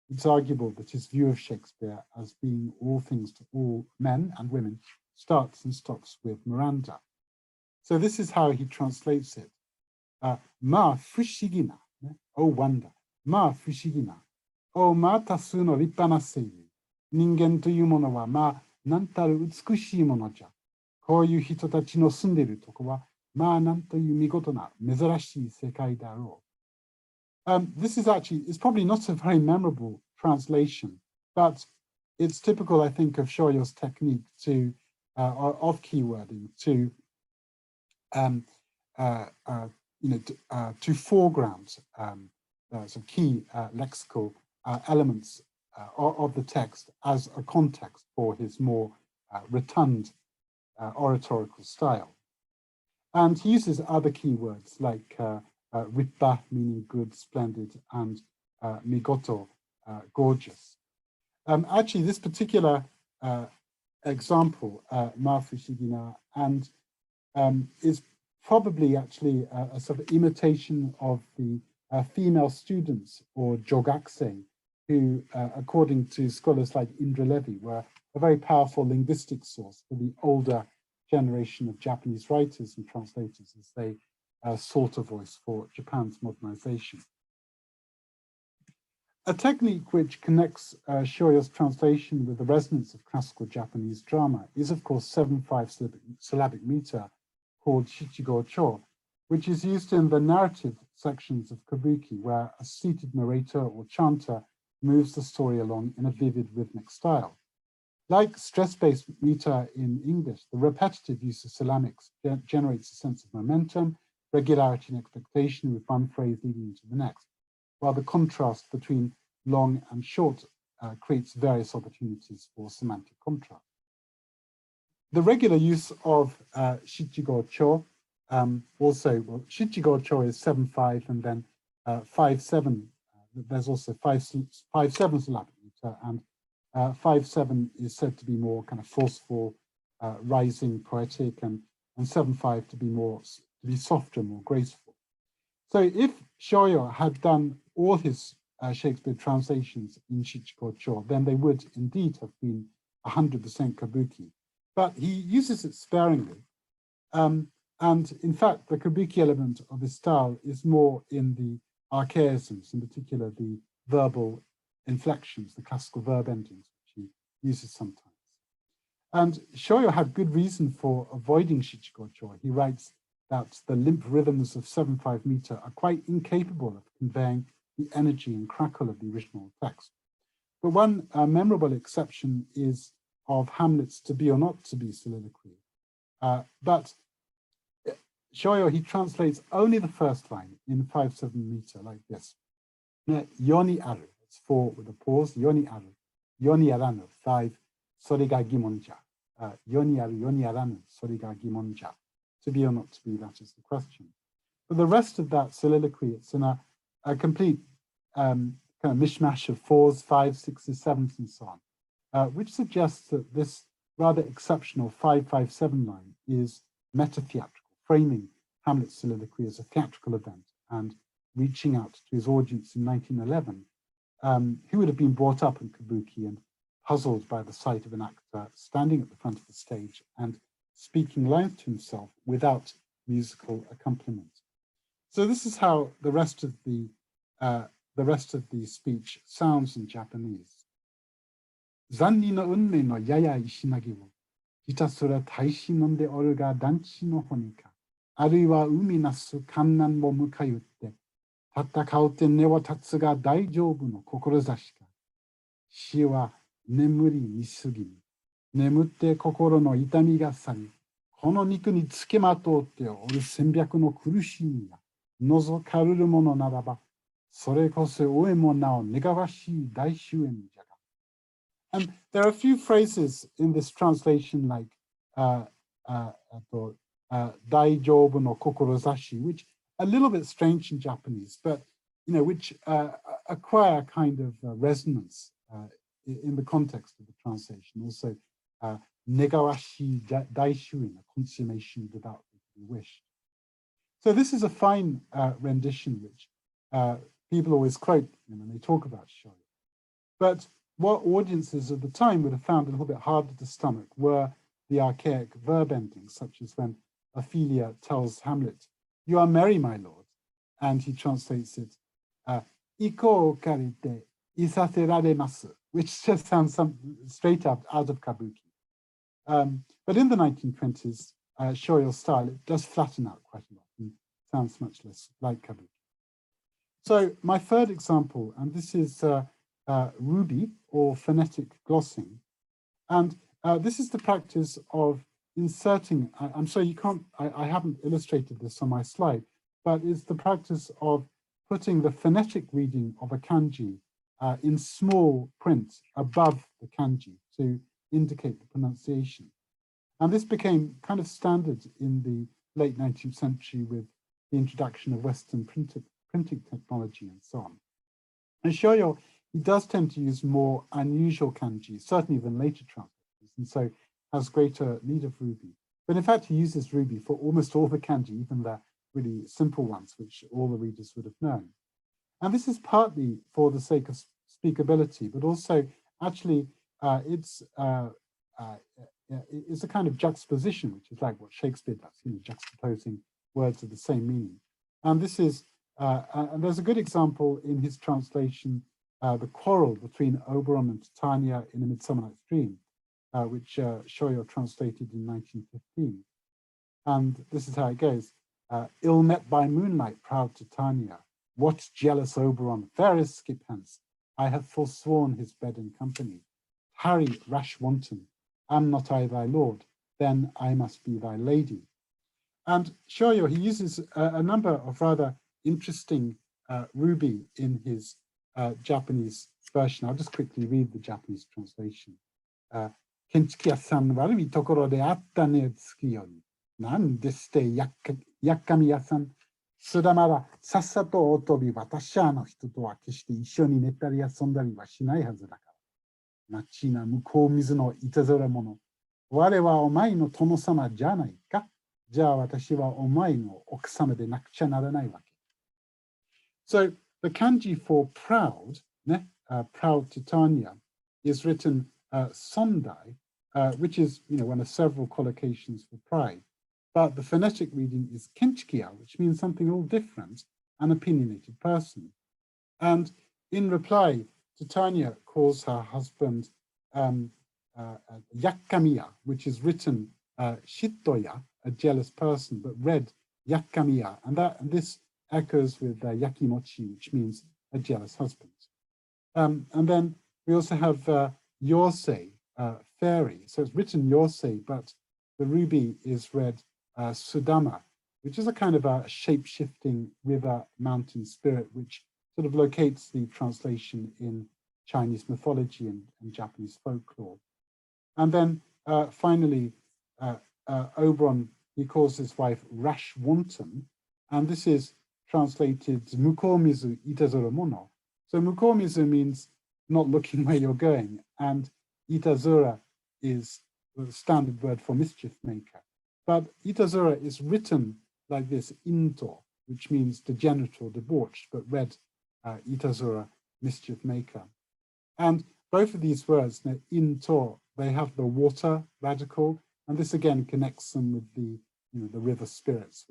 it's arguable that his view of Shakespeare as being all things to all men and women starts and stops with Miranda. So this is how he translates it. Ma fushigi na, oh wonder, ma fushigi na, oh ma tasu no rippa na seiyuu, ningen toいうものはまあなんたる美しいものじゃ。こういう人たちの住んでいるとこはまあなんという見事な珍しい世界だろ This is actually, it's probably not a very memorable translation, but it's typical, I think, of Shoyo's technique to, of keywording to, to foreground some key lexical elements of the text as a context for his more rotund oratorical style. And he uses other keywords like rippa, meaning good, splendid, and migoto, gorgeous. Actually, this particular example, Mafushigina, and is probably actually a sort of imitation of the female students or jogakse, who, according to scholars like Indra Levy, were a very powerful linguistic source for the older generation of Japanese writers and translators as they sought a voice for Japan's modernization. A technique which connects Shoyo's translation with the resonance of classical Japanese drama is, of course, 7/5 syllabic meter called Shichigo-cho, which is used in the narrative sections of kabuki, where a seated narrator or chanter moves the story along in a vivid rhythmic style. Like stress-based meter in English, the repetitive use of syllabics generates a sense of momentum, regularity, and expectation, with one phrase leading into the next, while the contrast between long and short creates various opportunities for semantic contrast. The regular use of Shichigo-cho, also, well, Shichigo-cho is 7/5 and then 5/7. There's also 5/7 syllabic meter, and 5/7 is said to be more kind of forceful, rising, poetic, and 7/5 to be softer, more graceful. So if Shoyo had done all his Shakespeare translations in Shichigo-cho, then they would indeed have been 100% kabuki. But he uses it sparingly. And in fact, the kabuki element of his style is more in the archaisms, in particular the verbal inflections, the classical verb endings, which he uses sometimes. And Shoyo had good reason for avoiding Shichigo-cho. He writes that the limp rhythms of 7/5 meter are quite incapable of conveying the energy and crackle of the original text. But one memorable exception is of Hamlet's to be or not to be soliloquy. But Shoyo, he translates only the first line in 5/7 meter like this. Yoni aru, it's 4 with a pause, yoni aru, yoni aranu, 5, sore ga gimonja. Yoni aru, yoni aranu, sore ga gimonja. To be or not to be, that is the question. But the rest of that soliloquy, it's in a complete kind of mishmash of 4s, 5s, 6s, 7s, and so on, which suggests that this rather exceptional 5/5/7 line is meta-theatrical, framing Hamlet's soliloquy as a theatrical event and reaching out to his audience in 1911, who would have been brought up in kabuki and puzzled by the sight of an actor standing at the front of the stage and speaking lines to himself without musical accompaniment. So this is how the rest of the speech sounds in Japanese. Zanni no unme no yaya ishinagi wo hitasura taishi nonde oru ga danchi no honi ka, aruiwa umi nasu kannan mo mukayutte, tatakaote ne wa tatsu ga daijoubu no kokorozashi ka, shi wa nemuri misugimi, nemutte kokoro no itami ga sari, kono niku ni tsukematoute oru senbyaku no kurushimi ga nozo karuru mono naraba, sore koso oemo nao negawashi daishuen jaga. And there are a few phrases in this translation like daijoubu no kokorozashi, which are a little bit strange in Japanese, but which acquire a kind of resonance in the context of the translation. Also, negawashi daishuen, a consummation without being wished. So this is a fine rendition, which people always quote when they talk about Shoyo. But what audiences of the time would have found a little bit harder to stomach were the archaic verb endings, such as when Ophelia tells Hamlet, "You are merry, my lord," and he translates it, "Iko o karite isaseraremasu," which just sounds straight out of kabuki. But in the 1920s, Shoyo's style, it does flatten out quite a lot and sounds much less like kabuki. So my third example, and this is Ruby, or phonetic glossing. And this is the practice of inserting, I'm sorry, you can't, I haven't illustrated this on my slide, but it's the practice of putting the phonetic reading of a kanji in small print above the kanji to indicate the pronunciation. And this became kind of standard in the late 19th century with the introduction of Western printing technology and so on. And Shoyo, he does tend to use more unusual kanji, certainly than later translators, and so has greater need of Ruby. But in fact, he uses Ruby for almost all the kanji, even the really simple ones, which all the readers would have known. And this is partly for the sake of speakability, but also actually it's a kind of juxtaposition, which is like what Shakespeare does, juxtaposing words of the same meaning. And this is, and there's a good example in his translation, the quarrel between Oberon and Tanya in A Midsummer Night's Dream, which Shoyo translated in 1915. And this is how it goes. Ill met by moonlight, proud Titania. What jealous Oberon, fairest skip hence. I have forsworn his bed and company. Harry, rash wanton, am not I thy lord? Then I must be thy lady. And Shoyo, he uses a number of rather interesting Ruby in his Japanese version. I'll just quickly read the Japanese translation. Kenchikiya-san, warui tokoro de atta ne tsuki yori. Nan deshite yakkami-ya-san. Sudamara, sassato otobi, watashi no hito to wa keshite issho ni nettari yasondari wa shinai hazu dakara. Nachina mukou mizu no itazora mono. Ware wa omai no tono-sama janai ka? Ja watashi wa omai no okusama de nakucha naranai wake. So the kanji for proud, proud Titania, is written sondai, which is one of several collocations for pride. But the phonetic reading is kenchikiya, which means something all different, an opinionated person. And in reply, Tanya calls her husband yakkamiya, which is written shittoya, a jealous person, but read yakkamiya. And this echoes with yakimochi, which means a jealous husband. And then we also have yosei, fairy. So it's written yosei, but the Ruby is read Sudama, which is a kind of a shape-shifting river mountain spirit, which sort of locates the translation in Chinese mythology and Japanese folklore. And then finally, Oberon, he calls his wife rash wanton, and this is translated mukou-mizu itazora mono. So mukou-mizu means not looking where you're going, and itazura is the standard word for mischief maker. But itazura is written like this, into, which means degenerate or debauched, but read itazura, mischief maker. And both of these words, into, they have the water radical, and this again connects them with the, the river spirits,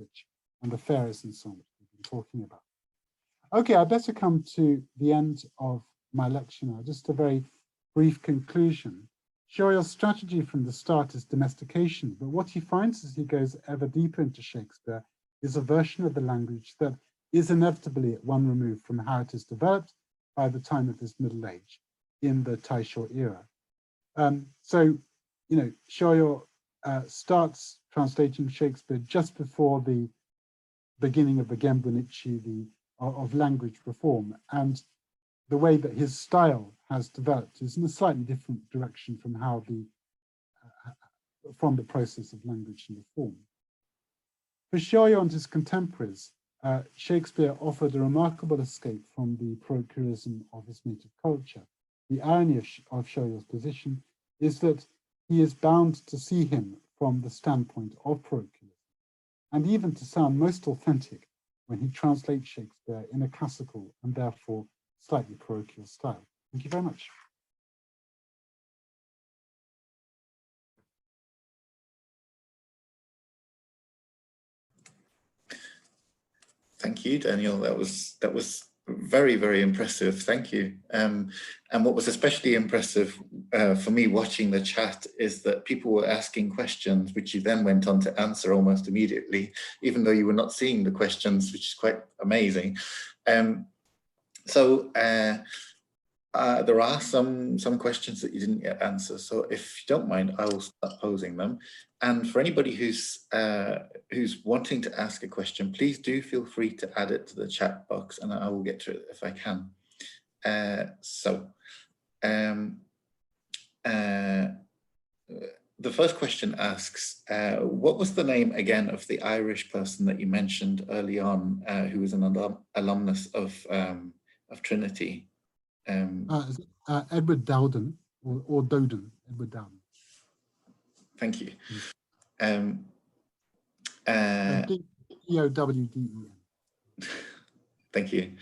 and the fairies and so on, which we've been talking about. Okay, I better come to the end of my lecture now, just a very brief conclusion. Shoyo's strategy from the start is domestication, but what he finds as he goes ever deeper into Shakespeare is a version of the language that is inevitably at one remove from how it is developed by the time of his middle age in the Taisho era. So, Shoyo starts translating Shakespeare just before the beginning of the Genbu Nichi, of language reform, and the way that his style has developed is in a slightly different direction from how from the process of language and reform. For Shoyo and his contemporaries, Shakespeare offered a remarkable escape from the parochialism of his native culture. The irony of Shoyo's position is that he is bound to see him from the standpoint of parochialism, and even to sound most authentic when he translates Shakespeare in a classical and therefore slightly parochial style. Thank you very much. Thank you, Daniel. That was very, very impressive. Thank you. And what was especially impressive for me watching the chat is that people were asking questions which you then went on to answer almost immediately, even though you were not seeing the questions, which is quite amazing. So there are some questions that you didn't yet answer. So if you don't mind, I will start posing them. And for anybody who's wanting to ask a question, please do feel free to add it to the chat box, and I will get to it if I can. The first question asks, what was the name again of the Irish person that you mentioned early on, who was an alumnus of Trinity? Edward Dowden, or Dowden, Edward Dowden. Thank you. D-E-O-W-D-E-N. Thank you.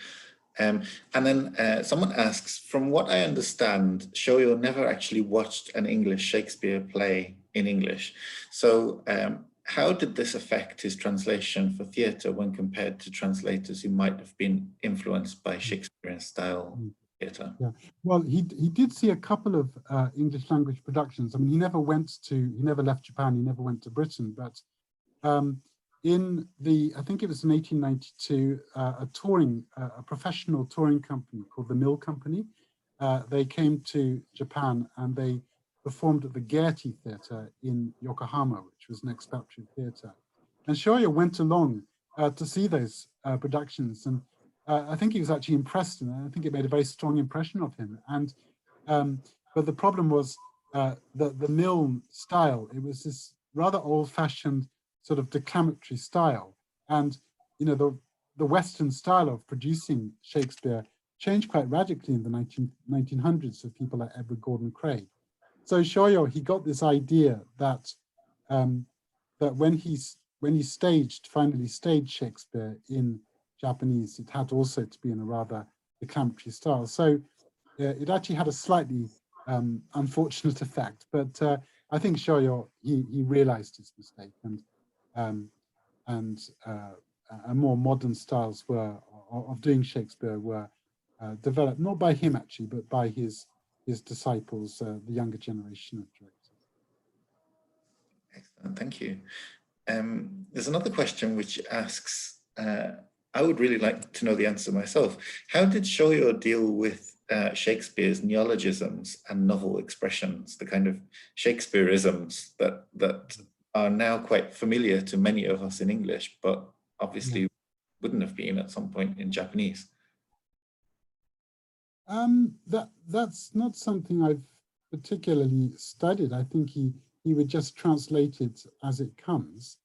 And then someone asks, from what I understand, Shoyo never actually watched an English Shakespeare play in English. So how did this affect his translation for theatre when compared to translators who might have been influenced by Shakespearean style theatre? Yeah, well, he did see a couple of English language productions. I mean, he never left Japan, he never went to Britain, but in I think it was in 1892, a professional touring company called the Mill Company, they came to Japan and they performed at the Gaiety Theatre in Yokohama, which was an expatriate theatre. And Shoyo went along to see those productions, and I think he was actually impressed, and I think it made a very strong impression of him. And but the problem was the Mill style. It was this rather old-fashioned sort of declamatory style, and you know the Western style of producing Shakespeare changed quite radically in the 1900s with people like Edward Gordon Craig. So Shoyo, he got this idea that that when he finally staged Shakespeare in Japanese, it had also to be in a rather declamatory style. So it actually had a slightly unfortunate effect, but I think Shoyo, he realized his mistake, and more modern styles of doing Shakespeare were developed not by him actually, but by his disciples, the younger generation of directors. Excellent, thank you. There's another question which asks, I would really like to know the answer myself. How did Shoyo deal with Shakespeare's neologisms and novel expressions, the kind of Shakespeareisms that are now quite familiar to many of us in English, but obviously wouldn't have been at some point in Japanese? That's not something I've particularly studied. I think he would just translate it as it comes.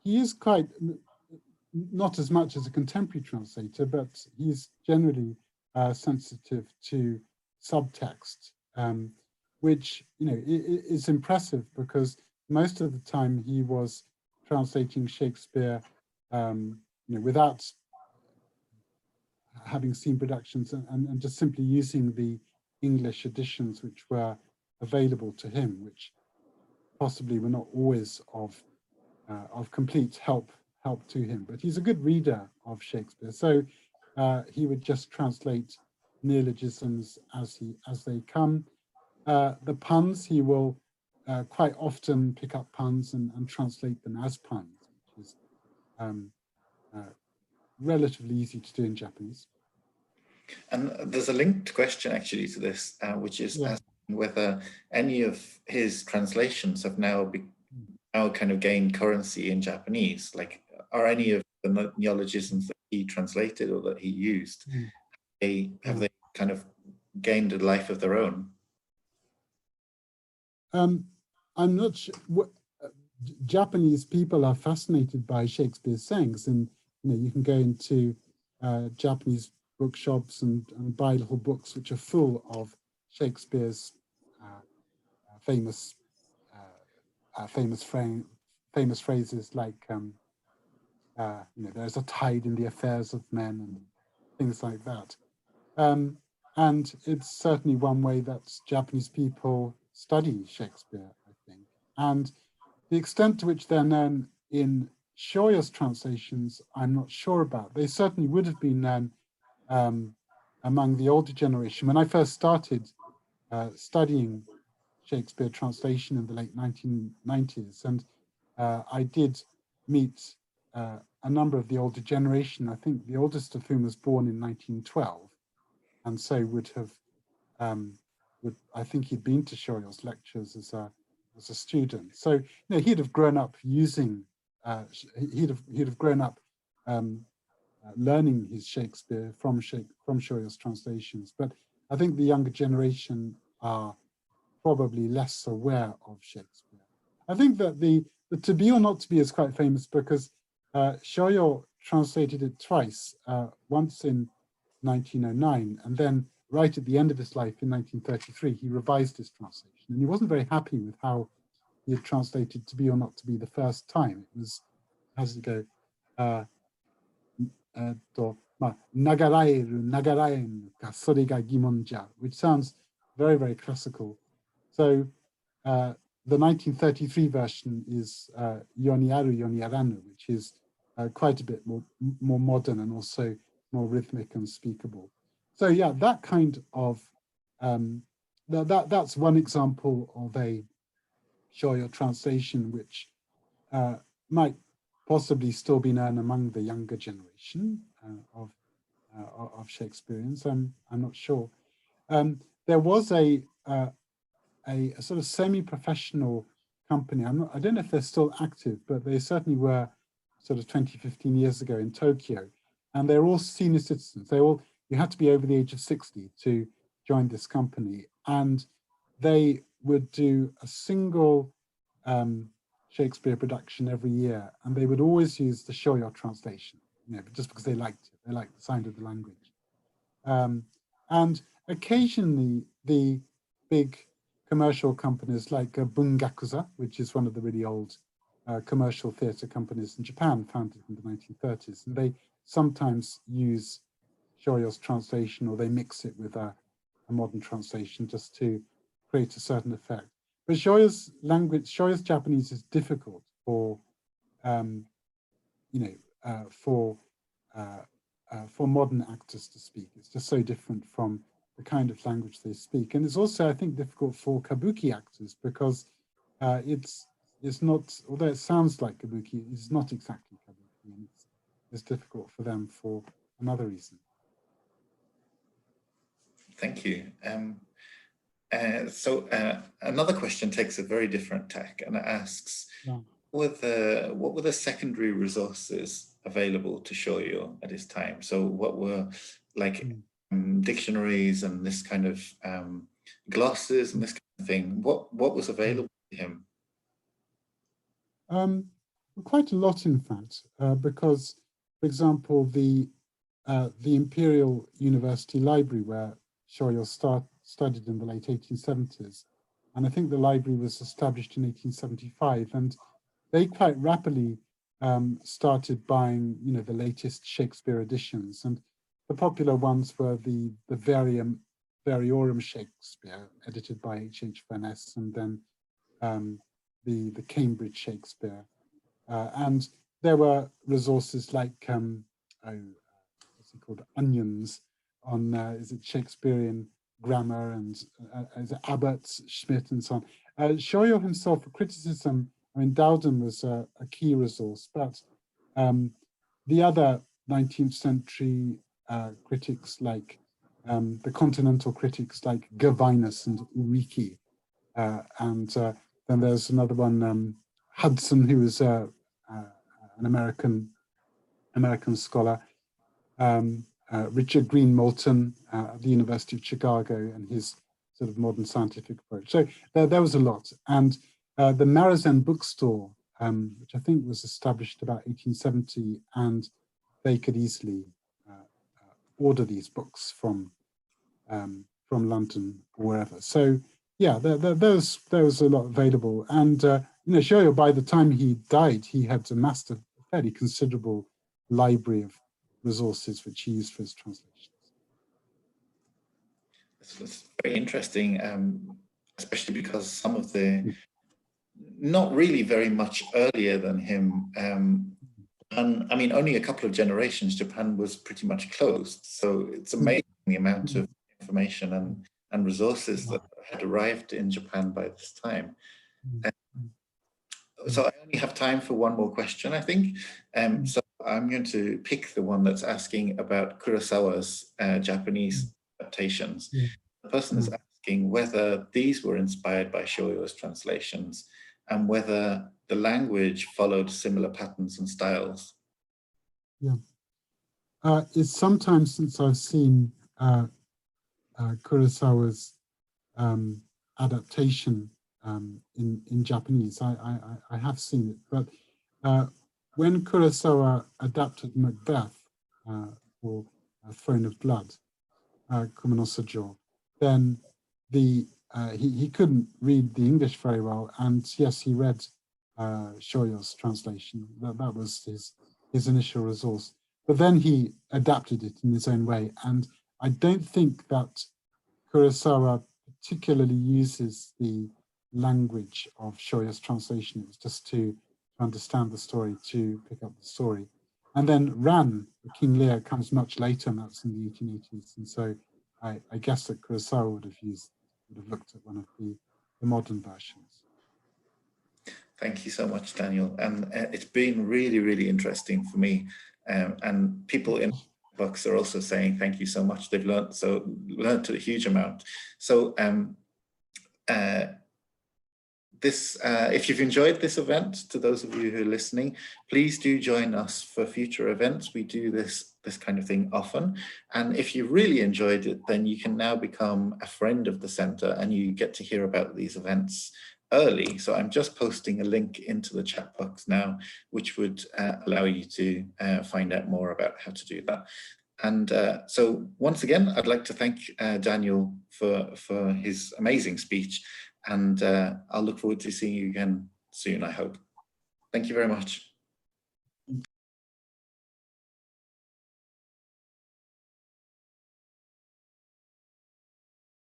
He is quite, not as much as a contemporary translator, but he's generally sensitive to subtext, which is impressive because most of the time he was translating Shakespeare without having seen productions and just simply using the English editions which were available to him, which possibly were not always of complete help to him. But he's a good reader of Shakespeare, so he would just translate neologisms as they come. The puns, he will quite often pick up puns and translate them as puns, which is relatively easy to do in Japanese. And there's a linked question actually to this, which is asking whether any of his translations have now kind of gained currency in Japanese. Like, are any of the neologisms that he translated or that he used, have they kind of gained a life of their own? I'm not sure. Japanese people are fascinated by Shakespeare's sayings, and you can go into Japanese bookshops and buy little books which are full of Shakespeare's famous phrases like there's a tide in the affairs of men and things like that. And it's certainly one way that Japanese people study Shakespeare, I think. And the extent to which they're known in Shoyo's translations, I'm not sure about. They certainly would have been known among the older generation. When I first started studying Shakespeare translation in the late 1990s, and I did meet a a number of the older generation, I think the oldest of whom was born in 1912, and so would have, I think he'd been to Shoyo's lectures as a student. So, you know, he'd have grown up using, he'd have grown up learning his Shakespeare from Shoyo's translations. But I think the younger generation are probably less aware of Shakespeare. I think that the To Be or Not to Be is quite famous because Shoyo translated it twice, once in 1909, and then right at the end of his life in 1933, he revised his translation. And he wasn't very happy with how he had translated To Be or Not to Be the first time. It was, how does it go? Nagaraeru, nagaraen ka sore ga gimon ja, which sounds very, very classical. So the 1933 version is Yoniaru Yoniaranu, which is quite a bit more modern and also more rhythmic and speakable. So yeah, that kind of, that's one example of a Shoyo translation which might possibly still be known among the younger generation of Shakespeareans. I'm not sure. There was a sort of semi-professional company. I don't know if they're still active, but they certainly were sort of 20, 15 years ago in Tokyo. And they're all senior citizens. You had to be over the age of 60 to join this company. And they would do a single Shakespeare production every year. And they would always use the Shoyo translation, you know, just because they liked it. They liked the sound of the language. And occasionally the big commercial companies like Bungakuza, which is one of the really old commercial theatre companies in Japan, founded in the 1930s. And they sometimes use Shoyo's translation, or they mix it with a modern translation just to create a certain effect. But Shoyo's language, Shoyo's Japanese is difficult for, for modern actors to speak. It's just so different from the kind of language they speak. And it's also, I think, difficult for kabuki actors because it's not, although it sounds like kabuki, it's not exactly kabuki. And it's difficult for them for another reason. Thank you. So another question takes a very different tack, and it asks, what were the secondary resources available to Shoyo at his time? So what were like dictionaries and this kind of glosses and this kind of thing? What was available to him? Quite a lot, in fact, because, for example, the Imperial University Library, where Shoyo studied in the late 1870s, and I think the library was established in 1875, and they quite rapidly started buying, you know, the latest Shakespeare editions, and the popular ones were the Variorum Shakespeare, edited by H.H. Furness, and then the Cambridge Shakespeare, and there were resources like what's it called, Onions on is it Shakespearean grammar, and is it Abbott, Schmidt, and so on. Shoyo himself, for criticism, I mean, Dowden was a key resource, but the other 19th century critics, like the continental critics like Gervinus and Ulrichi, and then there's another one, Hudson, who was an American scholar, Richard Green Moulton at the University of Chicago, and his sort of modern scientific approach. So there was a lot. And the Marizen bookstore, which I think was established about 1870, and they could easily order these books from London or wherever. So yeah, there was a lot available. And you know, Shoyo, by the time he died, he had amassed a fairly considerable library of resources which he used for his translations. It's very interesting, especially because some of the, not really very much earlier than him, and I mean, only a couple of generations, Japan was pretty much closed. So it's amazing the amount of information and resources that had arrived in Japan by this time. So I only have time for one more question, I think. So I'm going to pick the one that's asking about Kurosawa's Japanese adaptations. The person is asking whether these were inspired by Shoyo's translations and whether the language followed similar patterns and styles. Yeah. It's sometimes since I've seen Kurosawa's adaptation in Japanese. I have seen it, but when Kurosawa adapted Macbeth for Throne of Blood, Kumonosujo, then he couldn't read the English very well, and yes, he read Shoyo's translation. That was his initial resource, but then he adapted it in his own way, and I don't think that Kurosawa particularly uses the language of Shoyo's translation. It was just to understand the story, to pick up the story. And then Ran, King Lear, comes much later, and that's in the 1880s. And so I guess that Kurosawa would have looked at one of the modern versions. Thank you so much, Daniel. And it's been really, really interesting for me. And people in books are also saying thank you so much. They've learned a huge amount. So if you've enjoyed this event, to those of you who are listening, please do join us for future events. We do this kind of thing often. And if you really enjoyed it, then you can now become a friend of the Centre and you get to hear about these events early. So I'm just posting a link into the chat box now, which would allow you to find out more about how to do that. And so once again, I'd like to thank Daniel for his amazing speech. And I'll look forward to seeing you again soon, I hope. Thank you very much.